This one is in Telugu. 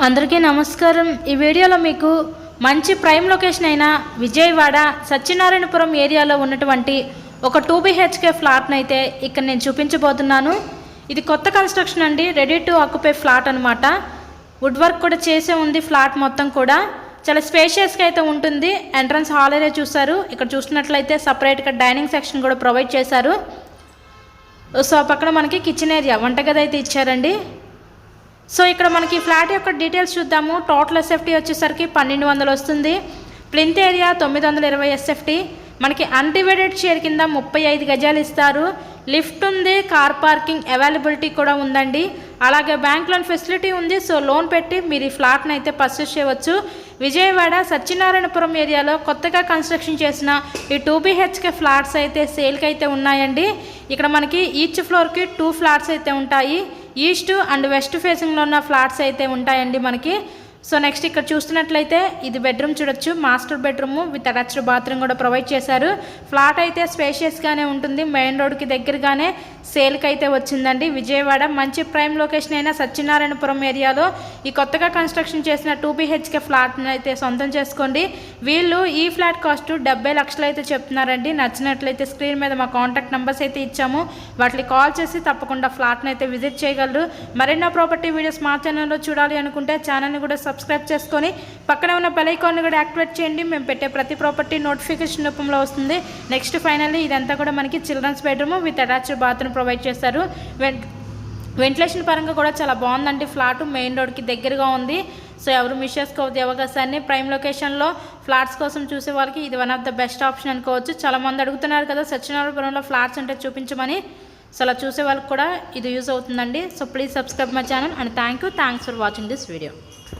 అందరికీ నమస్కారం। ఈ వీడియోలో మీకు మంచి ప్రైమ్ లొకేషన్ అయిన విజయవాడ సత్యనారాయణపురం ఏరియాలో ఉన్నటువంటి ఒక 2 BHK ఫ్లాట్ని అయితే ఇక్కడ నేను చూపించబోతున్నాను। ఇది కొత్త కన్స్ట్రక్షన్ అండి, రెడీ టు ఆక్యుపై ఫ్లాట్ అనమాట। వుడ్ వర్క్ కూడా చేసే ఉంది, ఫ్లాట్ మొత్తం కూడా చాలా స్పేషియస్గా అయితే ఉంటుంది। ఎంట్రన్స్ హాల్ ఏరియా చూసారు, ఇక్కడ చూసినట్లయితే సపరేట్గా డైనింగ్ సెక్షన్ కూడా ప్రొవైడ్ చేశారు। సో పక్కన మనకి కిచెన్ ఏరియా, వంటగది అయితే ఇచ్చారండి। సో ఇక్కడ మనకి ఫ్లాట్ యొక్క డీటెయిల్స్ చూద్దాము। టోటల్ SFT వచ్చేసరికి 1200 వస్తుంది। Plinth area 920 SFT। మనకి అన్డివైడెడ్ షేర్ కింద 35 గజాలు ఇస్తారు। లిఫ్ట్ ఉంది, కార్ పార్కింగ్ అవైలబిలిటీ కూడా ఉందండి। అలాగే బ్యాంక్ లోన్ ఫెసిలిటీ ఉంది। సో లోన్ పెట్టి మీరు ఈ ఫ్లాట్ని అయితే పర్చేస్ చేయవచ్చు। విజయవాడ సత్యనారాయణపురం ఏరియాలో కొత్తగా కన్స్ట్రక్షన్ చేసిన ఈ 2 BHK ఫ్లాట్స్ అయితే సేల్కి అయితే ఉన్నాయండి। ఇక్కడ మనకి ఈచ్ ఫ్లోర్కి 2 ఫ్లాట్స్ అయితే ఉంటాయి। ఈస్ట్ అండ్ వెస్ట్ ఫేసింగ్లో ఉన్న ఫ్లాట్స్ అయితే ఉంటాయండి మనకి। సో నెక్స్ట్ ఇక్కడ చూస్తున్నట్లయితే ఇది బెడ్రూమ్ చూడొచ్చు, master bedroom with attached bathroom కూడా ప్రొవైడ్ చేశారు। ఫ్లాట్ అయితే స్పేషియస్గానే ఉంటుంది, మెయిన్ రోడ్కి దగ్గరగానే సేల్కి అయితే వచ్చిందండి। విజయవాడ మంచి ప్రైమ్ లొకేషన్ అయిన సత్యనారాయణపురం ఏరియాలో ఈ కొత్తగా కన్స్ట్రక్షన్ చేసిన 2 BHK ఫ్లాట్ని అయితే సొంతం చేసుకోండి। వీళ్ళు ఈ ఫ్లాట్ కాస్ట్ 70 లక్షలు అయితే చెప్తున్నారండి। నచ్చినట్లయితే స్క్రీన్ మీద మా కాంటాక్ట్ నెంబర్స్ అయితే ఇచ్చాము, వాటికి కాల్ చేసి తప్పకుండా ఫ్లాట్ని అయితే విజిట్ చేయగలరు। మరెన్నో ప్రాపర్టీ వీడియోస్ మా ఛానల్లో చూడాలి అనుకుంటే ఛానల్ని కూడా సబ్స్క్రైబ్ చేసుకొని పక్కనే ఉన్న బెల్ ఐకాన్ని కూడా యాక్టివేట్ చేయండి। మేము పెట్టే ప్రతి ప్రాపర్టీ నోటిఫికేషన్ రూపంలో వస్తుంది। నెక్స్ట్ ఫైనల్లీ ఇదంతా కూడా మనకి children's bedroom with attached bathroom provide చేస్తారు। వెంటిలేషన్ పరంగా కూడా చాలా బాగుందండి। ఫ్లాట్ మెయిన్ రోడ్కి దగ్గరగా ఉంది। సో ఎవరు మిస్ చేసుకోవద్దు అవకాశాన్ని। ప్రైమ్ లొకేషన్లో ఫ్లాట్స్ కోసం చూసే వాళ్ళకి ఇది one of the best option అనుకోవచ్చు। చాలామంది అడుగుతున్నారు కదా సత్యనారాయణపురంలో ఫ్లాట్స్ అంటే చూపించమని, సో అలా చూసే వాళ్ళకి కూడా ఇది యూజ్ అవుతుందండి। So please subscribe my channel and thanks for watching this video.